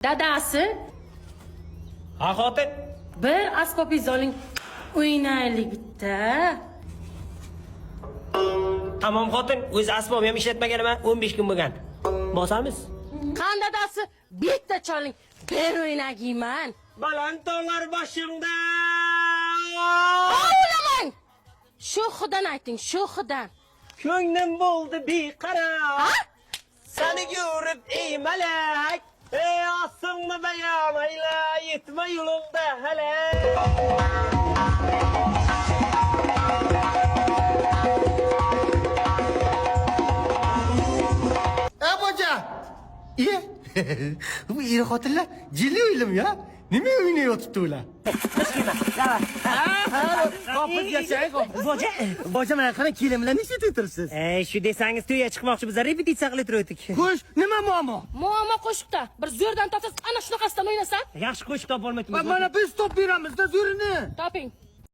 Dadasi, Ha xotin. bir asbobingiz oling, o'ynaylik bitta. Tamam xotin, o'zi asbob ham ishlatmaganim 15 kun bo'lgan. Bosamiz. Qan dadasi, bitta choling, bir o'ynagayman. Baland tog'lar boshimda. O'ylamang. Sho'xidan ayting, sho'xidan. Ko'nglim bo'ldi beqaror. Seni ko'rib ey malak, ey osingni bayomayla, yetma yo'limda halak. Boja! İyi. Bu iri xotinlar jilli o'ylim ya. Nima o'ynayotibdi ular? Qo'pib yashang, Boja. Boja, mana qana kelim bilan nechta o'tiribsiz? Shu desangiz to'yga chiqmoqchi biz repetitsiya qilib turdik. Xo'sh, nima muammo? Muammo qo'shiqda. Bir zo'rdan topsangiz, ana shunaqasidan o'ynasan. Yaxshi qo'shiq topolmayapmiz. Mana biz top beramiz-da zo'rini. Toping.